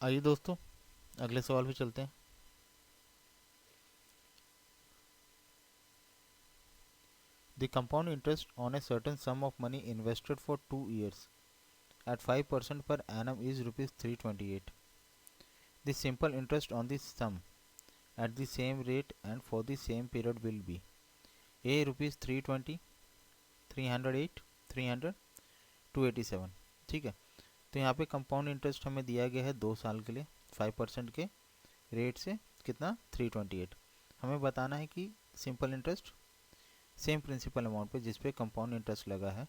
आइए दोस्तों, अगले सवाल पे चलते हैं। The compound interest on a certain some of money invested for 2 years at 5% per annum is rupees 328. The simple interest on this sum at the same rate and for the same period will be a rupees 320, 308, 300, 287। ठीक है, तो यहाँ पे compound interest हमें दिया गया है 2 साल के लिए 5% के रेट से। कितना? 328। हमें बताना है कि simple interest same principal amount पे जिस पे कंपाउंड इंटरेस्ट लगा है,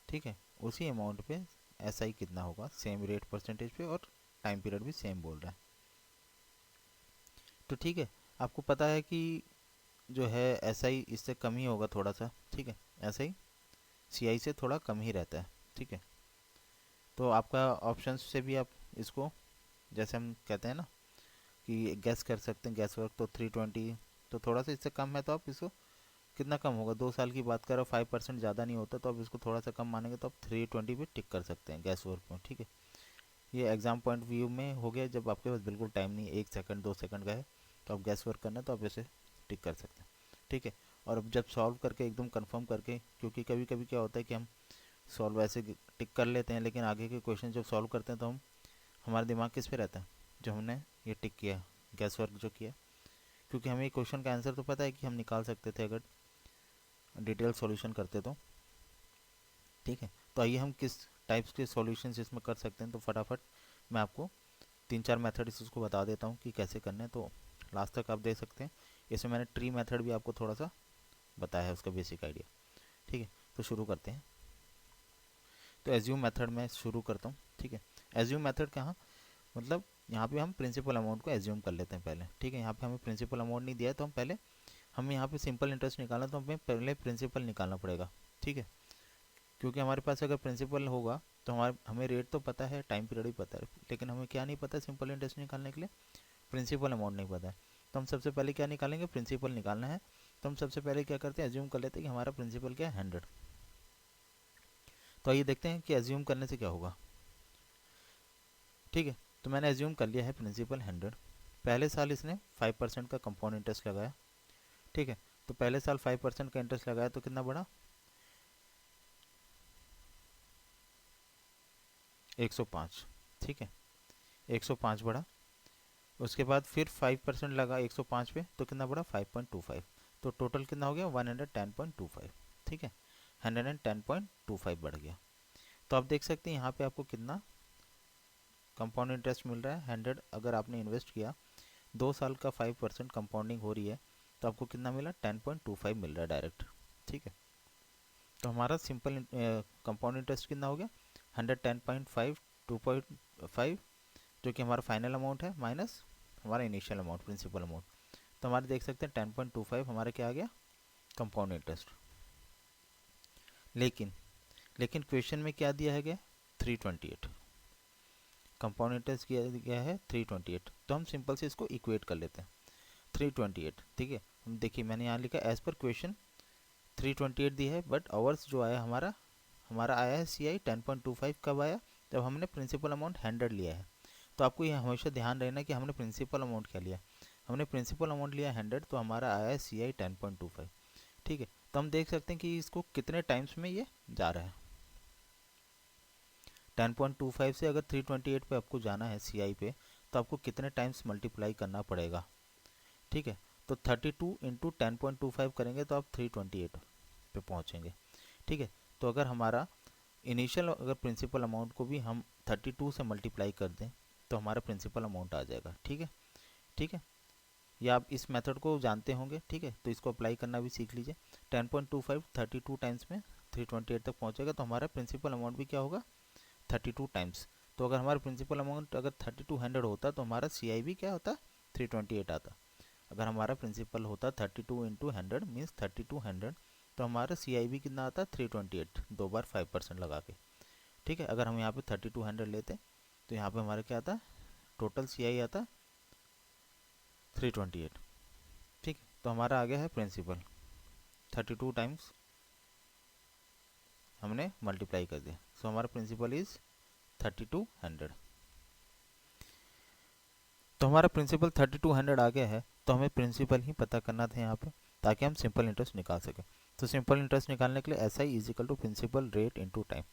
ठीक है, उसी अमाउंट पे एसआई कितना होगा, सेम रेट परसेंटेज पे, और टाइम पीरियड भी सेम बोल रहा है। तो ठीक है, आपको पता है कि जो है एसआई इससे कम ही होगा थोड़ा सा। ठीक है, एसआई सीआई से थोड़ा कम ही रहता है। ठीक है, तो आपका ऑप्शन से भी आप इसको, जैसे हम कहते हैं ना कि गैस कर सकते हैं गैस वर्क, तो 320 तो थोड़ा सा इससे कम है, तो आप इसको कितना कम होगा, 2 साल की बात करो, 5% ज़्यादा नहीं होता, तो आप इसको थोड़ा सा कम मानेंगे तो आप 320 पे टिक कर सकते हैं गैस वर्क में। ठीक है, ये एग्जाम पॉइंट व्यू में हो गया। जब आपके पास बिल्कुल टाइम नहीं है, 1 सेकंड 2 सेकंड का है, तो आप गैस वर्क करना है तो आप इसे टिक कर सकते हैं। ठीक है, और अब जब सॉल्व करके एकदम कंफर्म करके, क्योंकि कभी कभी क्या होता है कि हम सॉल्व ऐसे टिक कर लेते हैं, लेकिन आगे के क्वेश्चन जब सॉल्व करते हैं तो हम, हमारा दिमाग किस पे रहता है, जो हमने ये टिक किया, गैस वर्क जो किया, क्योंकि हमें क्वेश्चन का आंसर तो पता है कि हम निकाल सकते थे अगर डिटेल सॉल्यूशन करते तो। ठीक है, तो आइए हम किस टाइप्स के सॉल्यूशंस इसमें कर सकते हैं, तो फटाफट मैं आपको 3-4 मेथड इसको बता देता हूँ कि कैसे करने हैं, तो लास्ट तक आप देख सकते हैं। इसमें मैंने ट्री मेथड भी आपको थोड़ा सा बताया है, उसका बेसिक आइडिया। ठीक है, तो शुरू करते हैं। तो एज्यूम मेथड में शुरू करता हूँ। ठीक है, एज्यूम मेथड कहाँ, मतलब यहाँ पे हम प्रिंसिपल अमाउंट को एज्यूम कर लेते हैं पहले। ठीक है, यहाँ पे हमें प्रिंसिपल अमाउंट नहीं दिया है, तो हम पहले, हमें यहाँ पे सिंपल इंटरेस्ट निकालना, तो हमें पहले प्रिंसिपल निकालना पड़ेगा। ठीक है, क्योंकि हमारे पास अगर प्रिंसिपल होगा तो हमें रेट तो पता है, टाइम पीरियड भी पता है, लेकिन हमें क्या नहीं पता, सिंपल इंटरेस्ट निकालने के लिए प्रिंसिपल अमाउंट नहीं पता है। तो हम सबसे पहले क्या निकालेंगे, प्रिंसिपल निकालना है। तो हम सबसे पहले क्या करते हैं, एज्यूम कर लेते हैं कि हमारा प्रिंसिपल क्या है, 100। तो आइए देखते हैं कि एज्यूम करने से क्या होगा। ठीक है, तो मैंने एज्यूम कर लिया है प्रिंसिपल 100। पहले साल इसने 5% का कंपाउंड इंटरेस्ट लगाया। ठीक है, तो पहले साल 5% का इंटरेस्ट लगाया तो कितना बढ़ा, 105। ठीक है, 105 बढ़ा। उसके बाद फिर 5% लगा 105 पे, तो कितना बढ़ा, 5.25। तो टोटल कितना हो गया, 110.25। ठीक है, 110.25 बढ़ गया। तो आप देख सकते हैं यहाँ पे आपको कितना कंपाउंड इंटरेस्ट मिल रहा है। 100 अगर आपने इन्वेस्ट किया, 2 साल का 5% कंपाउंडिंग हो रही है, तो आपको कितना मिला, 10.25 मिल रहा है डायरेक्ट। ठीक है, तो हमारा सिंपल कंपाउंड इंटरेस्ट कितना हो गया, 110.5, 2.5, जो कि हमारा फाइनल अमाउंट है, माइनस हमारा इनिशियल अमाउंट, प्रिंसिपल अमाउंट। तो हमारे देख सकते हैं 10.25 हमारा क्या आ गया, कंपाउंड इंटरेस्ट। लेकिन लेकिन क्वेश्चन में क्या दिया है, 328 कंपाउंड इंटरेस्ट किया गया है, 328। तो हम सिंपल से इसको इक्वेट कर लेते हैं, 328। ठीक है, हम देखिए मैंने यहाँ लिखा एज पर क्वेश्चन 328 दी है, बट आवर्स जो आया हमारा, हमारा आया है सी आई 10.25। कब आया, जब हमने प्रिंसिपल अमाउंट 100 लिया है। तो आपको ये हमेशा ध्यान रहना कि हमने प्रिंसिपल अमाउंट क्या लिया, हमने प्रिंसिपल अमाउंट लिया 100, तो हमारा आया है सी आई 10.25। ठीक है, तो हम देख सकते हैं कि इसको कितने टाइम्स में ये जा रहा है। 10.25 से अगर 328 पे आपको जाना है सी आई पे, तो आपको कितने टाइम्स मल्टीप्लाई करना पड़ेगा। ठीक है, तो 32 इंटू 10.25 करेंगे तो आप 328 पे पहुँचेंगे। ठीक है, तो अगर हमारा इनिशियल, अगर प्रिंसिपल अमाउंट को भी हम 32 से मल्टीप्लाई कर दें, तो हमारा प्रिंसिपल अमाउंट आ जाएगा। ठीक है, ठीक है, या आप इस मेथड को जानते होंगे। ठीक है, तो इसको अप्लाई करना भी सीख लीजिए। 10.25 32 टाइम्स में 328 तक पहुंचेगा, तो हमारा प्रिंसिपल अमाउंट भी क्या होगा, 32 टाइम्स। तो अगर हमारा प्रिंसिपल अमाउंट अगर 3200 होता, तो हमारा सी आई भी क्या होता, 328 आता। अगर हमारा प्रिंसिपल होता 32 इंटू 100 मीन्स 3200, तो हमारा सी आई भी कितना आता, 328, दो बार 5% लगा के। ठीक है, अगर हम यहाँ पे 3200 लेते, तो यहाँ पे हमारा क्या आता, टोटल सी आई आता 328। ठीक है, तो हमारा आ गया है प्रिंसिपल, 32 टाइम्स हमने मल्टीप्लाई कर दिया, सो हमारा प्रिंसिपल इज 3200। तो हमारा प्रिंसिपल 3200 आ गया है, तो हमें प्रिंसिपल ही पता करना था यहाँ पे, ताकि हम सिंपल इंटरेस्ट निकाल सकें। तो सिंपल इंटरेस्ट निकालने के लिए S I is equal to principal rate into time.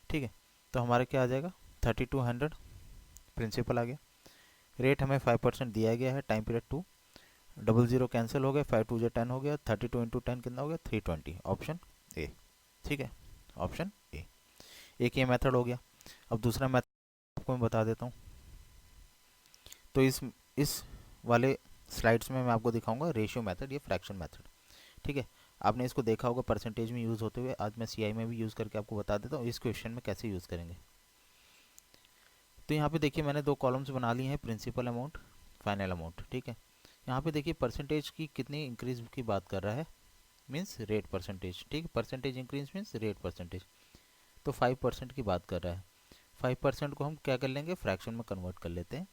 ठीक है, तो हमारा क्या आ जाएगा, 3200 प्रिंसिपल आ गया, रेट हमें 5% दिया गया है, टाइम पीरियड 2, 00 कैंसिल हो गया, 5 2 10 हो गया, 32 इंटू 10 कितना हो गया, 320, ऑप्शन ए। ठीक है, ऑप्शन ए। एक ये मेथड हो गया। अब दूसरा मेथड आपको मैं बता देता हूँ। तो इस वाले स्लाइड्स में मैं आपको दिखाऊंगा रेशियो मेथड या फ्रैक्शन मेथड। ठीक है, आपने इसको देखा होगा परसेंटेज में यूज़ होते हुए, आज मैं सीआई में भी यूज़ करके आपको बता देता हूँ इस क्वेश्चन में कैसे यूज़ करेंगे। तो यहाँ पे देखिए मैंने दो कॉलम्स बना लिए हैं, प्रिंसिपल अमाउंट, फाइनल अमाउंट। ठीक है, यहाँ पे देखिए परसेंटेज की कितनी इंक्रीज की बात कर रहा है, मीन्स रेट परसेंटेज। ठीक है, percentage increase means rate percentage, तो 5% की बात कर रहा है। 5% को हम क्या कर लेंगे, फ्रैक्शन में कन्वर्ट कर लेते हैं।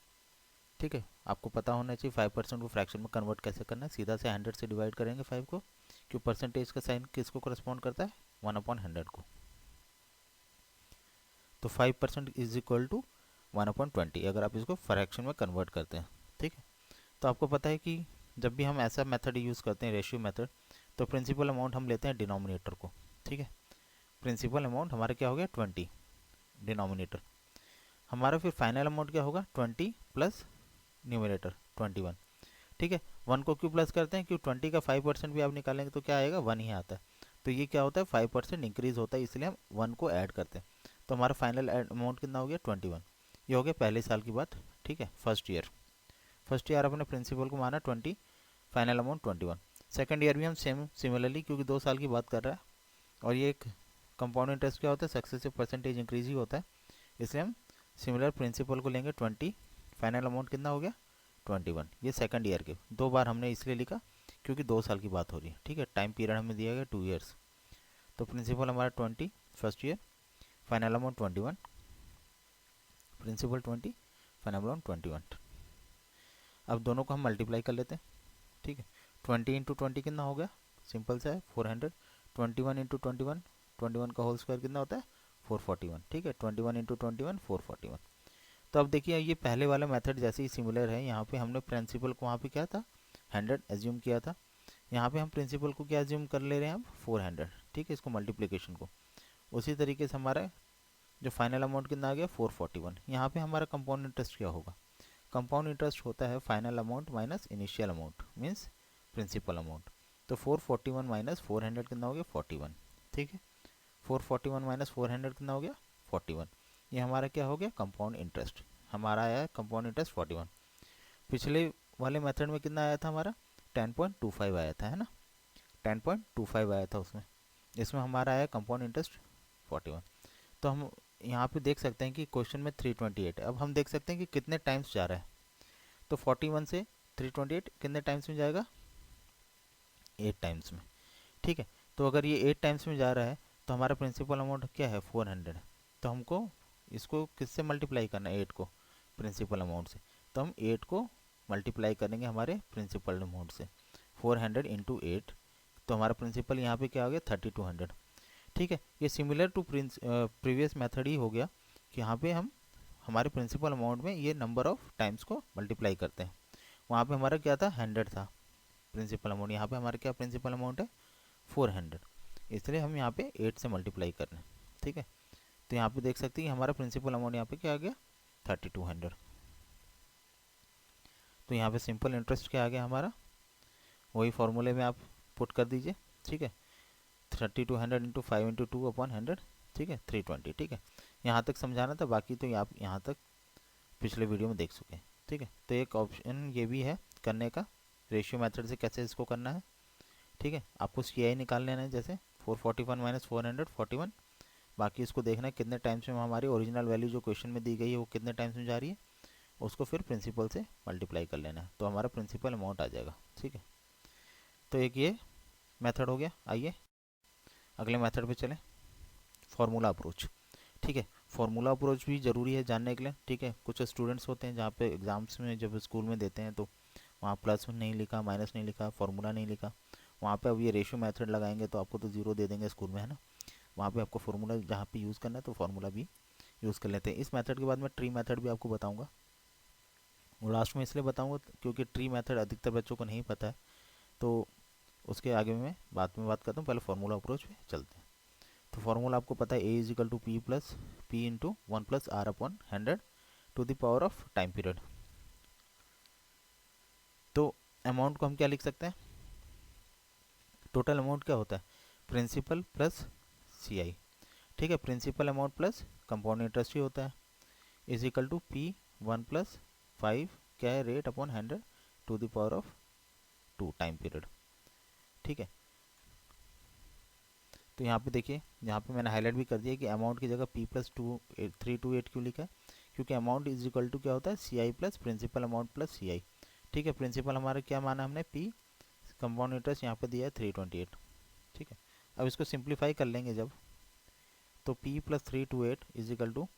ठीक है, आपको पता होना चाहिए 5% को फ्रैक्शन में कन्वर्ट कैसे करना है। सीधा से 100 से डिवाइड करेंगे 5 को, क्यों परसेंटेज का साइन किसको करस्पॉन्ड करता है, 1/100 को। तो 5% इज इक्वल टू 1/20 अगर आप इसको फ्रैक्शन में कन्वर्ट करते हैं। ठीक है, तो आपको पता है कि जब भी हम ऐसा मेथड यूज़ करते हैं, रेशियो मेथड, तो प्रिंसिपल अमाउंट हम लेते हैं डिनोमिनेटर को। ठीक है, प्रिंसिपल अमाउंट हमारा क्या हो गया, 20, डिनोमिनेटर हमारा। फिर फाइनल अमाउंट क्या होगा, 20 प्लस न्यूमिनेटर 21। ठीक है, 1 को क्यों प्लस करते हैं, क्यों 20 का 5% भी आप निकालेंगे तो क्या आएगा, 1 ही आता है। तो ये क्या होता है, 5% इंक्रीज होता है, इसलिए हम 1 को ऐड करते हैं। तो हमारा फाइनल अमाउंट कितना हो गया, 21। ये हो गया पहले साल की बात। ठीक है, फर्स्ट ईयर अपने प्रिंसिपल को माना 20, फाइनल अमाउंट 21। सेकेंड ईयर भी हम सेम सिमिलरली, क्योंकि 2 साल की बात कर रहा है और ये एक कंपाउंड इंटरेस्ट क्या होता है, सक्सेसिव परसेंटेज इंक्रीज ही होता है, इसलिए हम सिमिलर प्रिंसिपल को लेंगे 20, फाइनल अमाउंट कितना हो गया, 21। ये सेकंड ईयर के, 2 बार हमने इसलिए लिखा क्योंकि 2 साल की बात हो रही है। ठीक है, टाइम पीरियड हमें दिया गया 2 ईयर्स। तो प्रिंसिपल हमारा 20 first year, final amount 21, principal 20, final amount 21। अब दोनों को हम मल्टीप्लाई कर लेते हैं। ठीक है, 20 इंटू 20 कितना हो गया, सिंपल सा है 400। 21 इंटू 21, 21 का होल स्क्वायर कितना होता है, 441। ठीक है, 21 इंटू 21, 441। तो अब देखिए ये पहले वाला मेथड जैसे ही सिमिलर है, यहाँ पे हमने प्रिंसिपल को वहाँ पे क्या था, 100 एज्यूम किया था। यहाँ पे हम प्रिंसिपल को क्या एज्यूम कर ले रहे हैं, अब 400। ठीक है, इसको मल्टीप्लिकेशन को। उसी तरीके से हमारा जो फाइनल अमाउंट कितना आ गया, 441। यहाँ पे हमारा कंपाउंड इंटरेस्ट क्या होगा, कंपाउंड इंटरेस्ट होता है final amount minus initial amount, means principal amount. तो 441 माइनस 400 कितना हो गया, 41। ठीक है, 441 माइनस 400 कितना हो गया, 41। ये हमारा क्या हो गया, कंपाउंड इंटरेस्ट हमारा आया है, कंपाउंड इंटरेस्ट 41। पिछले वाले मेथड में कितना आया था हमारा, 10.25 आया था, है ना, 10.25 आया था उसमें। इसमें हमारा आया कंपाउंड इंटरेस्ट 41। तो हम यहाँ पे देख सकते हैं कि क्वेश्चन में 328 है। अब हम देख सकते हैं कि कितने टाइम्स जा रहा है। तो 41 से 328 कितने टाइम्स में जाएगा, 8 टाइम्स में। ठीक है, तो अगर ये 8 टाइम्स में जा रहा है तो हमारा प्रिंसिपल अमाउंट क्या है, 400। तो हमको इसको किससे मल्टीप्लाई करना है, 8 को प्रिंसिपल अमाउंट से। तो हम 8 को मल्टीप्लाई करेंगे हमारे प्रिंसिपल अमाउंट से, 400 इंटू 8। तो हमारा प्रिंसिपल यहाँ पे क्या हो गया, 3200। ठीक है, ये सिमिलर टू प्रीवियस मेथड ही हो गया कि यहाँ पे हम हमारे प्रिंसिपल अमाउंट में ये नंबर ऑफ टाइम्स को मल्टीप्लाई करते हैं। वहाँ पे हमारा क्या था, 100 था प्रिंसिपल अमाउंट, यहाँ पे हमारा क्या प्रिंसिपल अमाउंट है, 400। इसलिए हम यहाँ पे 8 से मल्टीप्लाई कर रहे हैं। ठीक है, तो यहाँ पे देख सकते हैं कि हमारा प्रिंसिपल अमाउंट यहाँ पे क्या आ गया, 3200। तो यहाँ पे सिंपल इंटरेस्ट क्या आ गया हमारा, वही फॉर्मूले में आप पुट कर दीजिए। ठीक है, 3200 इंटू 5 इंटू 2/100। ठीक है, 320। ठीक है, यहाँ तक समझाना था, बाकी तो आप यहाँ तक पिछले वीडियो में देख चुके हैं। ठीक है, तो एक ऑप्शन ये भी है करने का, रेशियो मेथड से कैसे इसको करना है। ठीक है, आपको सी आई निकाल लेना है, जैसे 441 माइनस 400 41। बाकी इसको देखना है कितने टाइम्स में हमारी ओरिजिनल वैल्यू जो क्वेश्चन में दी गई है वो कितने टाइम्स में जा रही है, उसको फिर प्रिंसिपल से मल्टीप्लाई कर लेना है, तो हमारा प्रिंसिपल अमाउंट आ जाएगा। ठीक है, तो एक ये मेथड हो गया। आइए अगले मेथड पे चलें, फार्मूला अप्रोच। ठीक है, फार्मूला अप्रोच भी ज़रूरी है जानने के लिए। ठीक है, कुछ स्टूडेंट्स होते हैं जहाँ पे एग्ज़ाम्स में जब स्कूल में देते हैं तो वहाँ प्लस नहीं लिखा, माइनस नहीं लिखा, फार्मूला नहीं लिखा, वहाँ पे अब ये रेशियो मेथड लगाएंगे तो आपको तो जीरो दे देंगे स्कूल में, है ना। वहाँ पे आपको फार्मूला जहाँ पे यूज़ करना है तो फार्मूला भी यूज़ कर लेते हैं। इस मेथड के बाद मैं ट्री मेथड भी आपको बताऊँगा। और लास्ट में इसलिए बताऊंगा क्योंकि ट्री मेथड अधिकतर बच्चों को नहीं पता है, तो उसके आगे मैं बाद में बात करता हूँ, पहले फार्मूला अप्रोच पे चलते हैं। तो फार्मूला आपको पता है, A is equal to P plus P into one plus R upon 100 to the power of time period. तो अमाउंट को हम क्या लिख सकते हैं, टोटल अमाउंट क्या होता है, प्रिंसिपल प्लस सी आई, ठीक है, principal amount plus compound interest ही होता है, is equal to P one plus 5 क्या है, rate upon 100 to the power of 2 time period, ठीक है। तो यहाँ पे देखिए, यहाँ पे मैंने हाईलाइट भी कर दिया कि अमाउंट की जगह पी प्लस 328 क्यों लिखा है, क्योंकि अमाउंट इज इक्वल टू क्या होता है, सी आई plus principal amount plus C I, ठीक है। प्रिंसिपल हमारा क्या माना हमने, पी, कंपाउंड इंटरेस्ट यहाँ पे दिया है 328, ठीक है। अब इसको सिंप्लीफाई कर लेंगे जब, तो p plus 328 is equal to,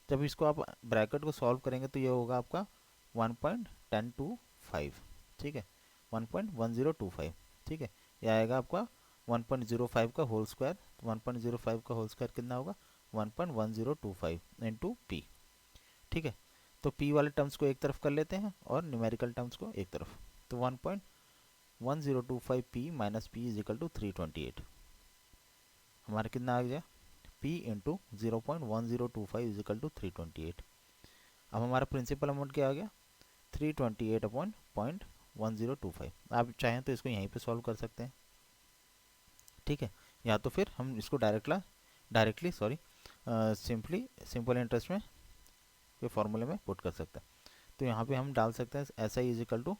जब इसको आप ब्रैकेट को सॉल्व करेंगे तो ये होगा आपका 1.1025, ठीक है, 1.1025, ठीक है। ये आएगा आपका 1.05 का होल स्क्वायर, 1.05 का होल स्क्वायर कितना होगा, 1.1025 इंटू पी, ठीक है। तो p वाले टर्म्स को एक तरफ कर लेते हैं और न्यूमेरिकल टर्म्स को एक तरफ, तो 1.1025 p minus P is equal to 328, हमारा कितना आ गया, p into 0.1025 is equal to 328। अब हमारा प्रिंसिपल अमाउंट क्या आ गया, 328 अपॉन 0.1025। आप चाहें तो इसको यहीं पे सॉल्व कर सकते हैं, ठीक है, या तो फिर हम इसको डायरेक्टली सिंपल इंटरेस्ट में के फॉर्मूले में पुट कर सकते हैं। तो यहाँ पे हम डाल सकते हैं S I is equal to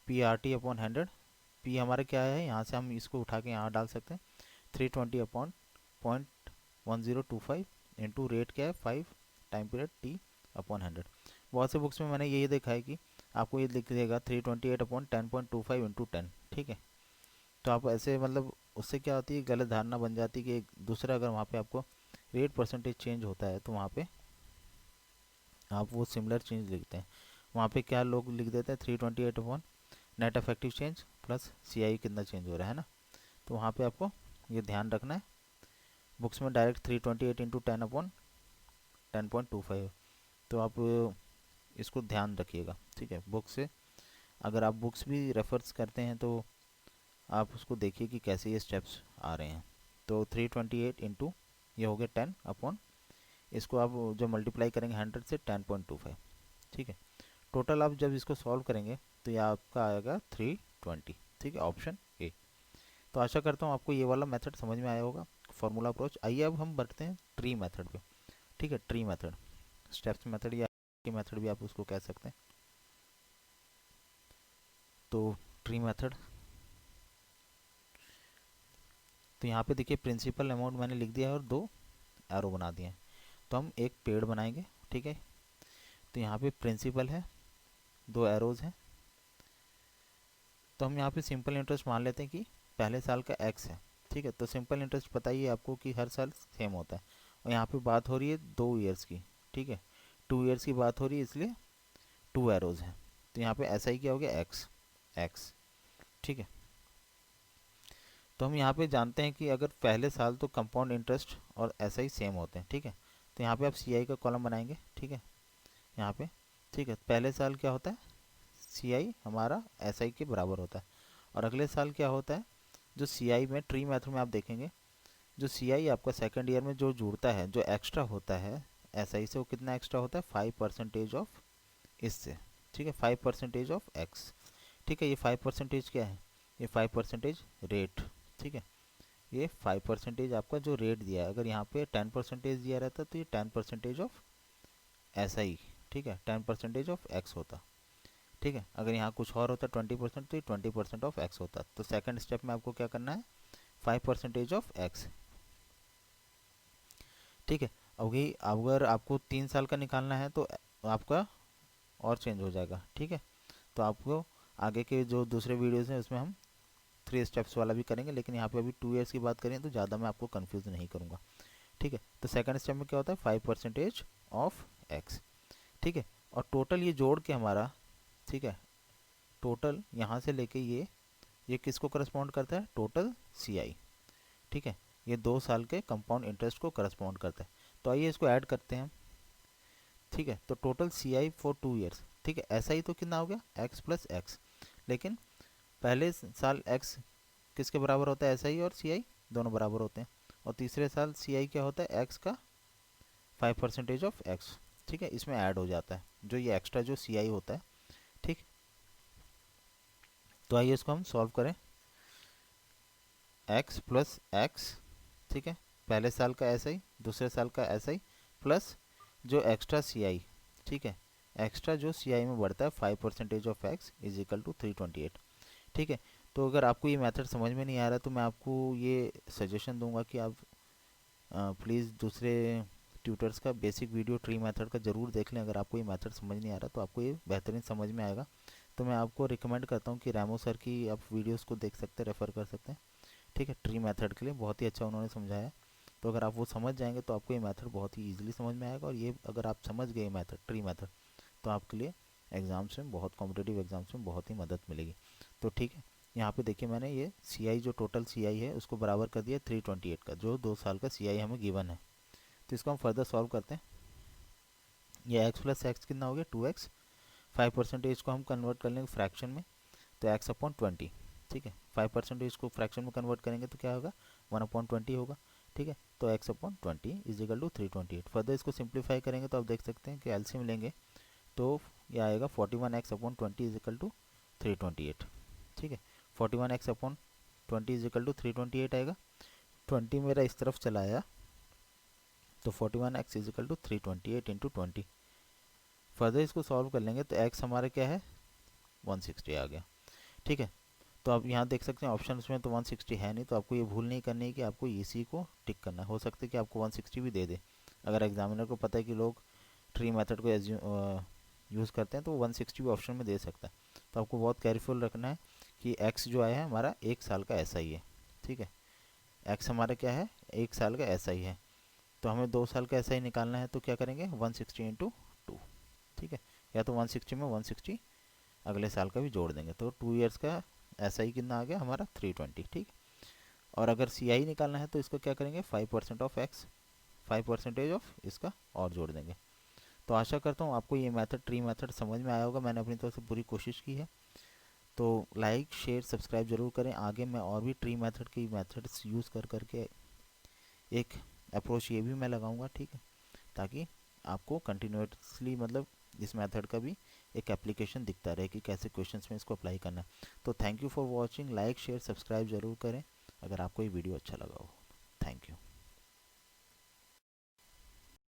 P R T upon 100, पी हमारा क्या है, यहाँ से हम इसको उठा के यहाँ डाल सकते हैं, 320 अपॉन 0.1025 इंटू रेट क्या है 5 टाइम पीरियड टी अपॉन 100। बहुत से बुक्स में मैंने यही देखा है कि आपको ये लिख देगा 328 अपॉन 10.25 इंटू 10, ठीक है। तो आप ऐसे मतलब उससे क्या होती है, गलत धारणा बन जाती है कि दूसरा अगर वहाँ पे आपको रेट परसेंटेज चेंज होता है तो वहाँ पे आप वो सिमिलर चेंज लिखते हैं, वहाँ पे क्या लोग लिख देते हैं 328 upon net effective change plus C I कितना चेंज हो रहा है ना। तो वहाँ पे आपको ये ध्यान रखना है, बुक्स में डायरेक्ट 328 इंटू 10 अपॉन 10.25, तो आप इसको ध्यान रखिएगा, ठीक है। बुक से अगर आप बुक्स भी रेफर्स करते हैं तो आप उसको देखिए कि कैसे ये स्टेप्स आ रहे हैं। तो 328 इंटू ये हो गया 10 अपॉन, इसको आप जो मल्टीप्लाई करेंगे 100 से 10.25, ठीक है। टोटल आप जब इसको सॉल्व करेंगे तो ये आपका आएगा 320, ठीक है, ऑप्शन ए। तो आशा करता हूँ आपको ये वाला मेथड समझ में आया होगा, फॉर्मूला अप्रोच। आइए अब हम बढ़ते हैं ट्री मेथड पे, ठीक है। ट्री मेथड, स्टेप्स मेथड या की मेथड भी आप उसको कह सकते हैं। तो ट्री मेथड, तो यहाँ पे देखिए प्रिंसिपल अमाउंट मैंने लिख दिया है और 2 एरो बना दिए हैं। तो हम एक पेड़ बनाएंगे, ठीक है। तो यहाँ पे प्रिंसिपल है, 2 एरोज हैं, तो हम यहाँ पे सिंपल इंटरेस्ट मान लेते हैं कि पहले साल का x है, ठीक है। तो सिंपल इंटरेस्ट पता ही है आपको कि हर साल सेम होता है, और यहाँ पे बात हो रही है 2 ईयर्स की, ठीक है, 2 ईयर्स की बात हो रही है इसलिए 2 एरोज हैं। तो यहाँ पे ऐसा ही क्या हो गया, x, ठीक है। तो हम यहाँ पे जानते हैं कि अगर पहले साल तो कंपाउंड इंटरेस्ट और ऐसा ही सेम होते हैं, ठीक है। तो यहाँ पे आप सी आई का कॉलम बनाएंगे, ठीक है, यहाँ पे, ठीक है। पहले साल क्या होता है, सी आई हमारा एस आई के बराबर होता है, और अगले साल क्या होता है, जो सी आई में ट्री मेथड में आप देखेंगे, जो सी आई आपका सेकेंड ईयर में जो जुड़ता है, जो एक्स्ट्रा होता है एस आई से, वो कितना एक्स्ट्रा होता है, 5% ऑफ इससे, ठीक है, 5% ऑफ एक्स, ठीक है। ये 5% क्या है, ये 5% रेट, ठीक है। ये 5% आपका जो रेट दिया है, अगर यहाँ पे 10% दिया रहता तो ये 10% ऑफ ऐसा ही, ठीक है, 10% ऑफ एक्स होता, ठीक है। अगर यहाँ कुछ और होता 20% तो ये 20% ऑफ एक्स होता। तो सेकंड स्टेप में आपको क्या करना है, 5% ऑफ एक्स, ठीक है। अभी अगर आपको 3 साल का निकालना है तो आपका और चेंज हो जाएगा, ठीक है। तो आपको आगे के जो दूसरे वीडियोज़ हैं उसमें हम 3 स्टेप्स वाला भी करेंगे, लेकिन यहाँ पे अभी 2 ईयर्स की बात करें तो ज़्यादा मैं आपको कंफ्यूज नहीं करूँगा, ठीक है। तो सेकंड स्टेप में क्या होता है, 5% ऑफ एक्स, ठीक है। और टोटल ये जोड़ के हमारा, ठीक है, टोटल यहाँ से लेके ये किसको करस्पॉन्ड करता है, टोटल सी आई, ठीक है। ये 2 साल के कंपाउंड इंटरेस्ट को करस्पॉन्ड करता है। तो आइए इसको ऐड करते हैं, ठीक है। तो total C I for 2 years, ठीक है। ऐसा ही तो कितना हो गया एक्स प्लस एक्स, लेकिन पहले साल एक्स किसके बराबर होता है, एस आई और सी आई दोनों बराबर होते हैं, और तीसरे साल सी आई क्या होता है एक्स का 5% ऑफ एक्स, ठीक है, इसमें ऐड हो जाता है जो ये एक्स्ट्रा जो सी आई होता है, ठीक। तो आइए इसको हम सॉल्व करें। एक्स प्लस एक्स, ठीक है, पहले साल का एस आई दूसरे साल का एस आई प्लस जो एक्स्ट्रा सी आई, ठीक है, एक्स्ट्रा जो सी आई में बढ़ता है 5% of X is equal to 328, ठीक है। तो अगर आपको ये मेथड समझ में नहीं आ रहा तो मैं आपको ये सजेशन दूंगा कि आप प्लीज़ दूसरे ट्यूटर्स का बेसिक वीडियो ट्री मेथड का ज़रूर देख लें। अगर आपको ये मेथड समझ नहीं आ रहा तो आपको ये बेहतरीन समझ में आएगा। तो मैं आपको रिकमेंड करता हूँ कि रैमो सर की आप वीडियोस को देख सकते हैं, रेफ़र कर सकते हैं, ठीक है, ट्री मेथड के लिए बहुत ही अच्छा उन्होंने समझाया है। तो अगर आप वो समझ जाएंगे तो आपको ये मेथड बहुत ही ईजिली समझ में आएगा, और ये अगर आप समझ गए मेथड ट्री मेथड तो आपके लिए एग्ज़ाम्स में बहुत कॉम्पिटेटिव एग्ज़ाम्स में बहुत ही मदद मिलेगी। तो ठीक है, यहाँ पे देखिए मैंने ये सी आई जो टोटल सी आई है उसको बराबर कर दिया 328 का, जो 2 साल का सी आई हमें गिवन है। तो इसको हम फर्दर सॉल्व करते हैं। ये एक्स प्लस एक्स कितना हो गया 2x, 5% को हम कन्वर्ट कर लेंगे फ्रैक्शन में, तो एक्स अपॉन 20, ठीक है, 5% को फ्रैक्शन में कन्वर्ट करेंगे तो क्या होगा 1/20 होगा, ठीक है। तो X upon 20 is equal to 328। Further इसको सिंप्लीफाई करेंगे तो आप देख सकते हैं कि एलसीएम लेंगे तो ये आएगा 41x/20 इज इक्वल टू 328, ठीक है। 41x/20 इज इक्वल टू 328 आएगा, 20 मेरा इस तरफ चला आया तो 41x is equal to 328 into 20। Further इसको सॉल्व कर लेंगे तो x हमारा क्या है 160 आ गया, ठीक है। तो आप यहाँ देख सकते हैं ऑप्शन में तो 160 है नहीं, तो आपको ये भूल नहीं करनी है कि आपको इसी को टिक करना है। हो सकता है कि आपको 160 भी दे दे, अगर एग्जामिनर को पता है कि लोग ट्री मेथड को यूज़ करते हैं तो 160 भी ऑप्शन में दे सकता है। तो आपको बहुत केयरफुल रखना है कि x जो आया है हमारा 1 साल का ऐसा ही है, ठीक है, x हमारा क्या है 1 साल का ऐसा ही है, तो हमें 2 साल का ऐसा ही निकालना है, तो क्या करेंगे 160 इंटू 2, ठीक है, या तो 160 में 160 अगले साल का भी जोड़ देंगे, तो 2 ईयर्स का ऐसा ही कितना आ गया हमारा 320, ठीक। और अगर सी आई निकालना है तो इसको क्या करेंगे 5% ऑफ एक्स, 5% ऑफ इसका और जोड़ देंगे। तो आशा करता हूँ आपको ये मेथड ट्री मेथड समझ में आया होगा, मैंने अपनी तरफ से पूरी कोशिश की है। तो लाइक शेयर सब्सक्राइब जरूर करें, आगे मैं और भी ट्री मेथड की मेथड्स यूज़ कर करके एक अप्रोच ये भी मैं लगाऊंगा, ठीक है, ताकि आपको कंटिन्यूसली मतलब इस मेथड का भी एक एप्लीकेशन दिखता रहे कि कैसे क्वेश्चंस में इसको अप्लाई करना है। तो thank you for watching, like share subscribe जरूर करें अगर आपको ये वीडियो अच्छा लगा हो। Thank you.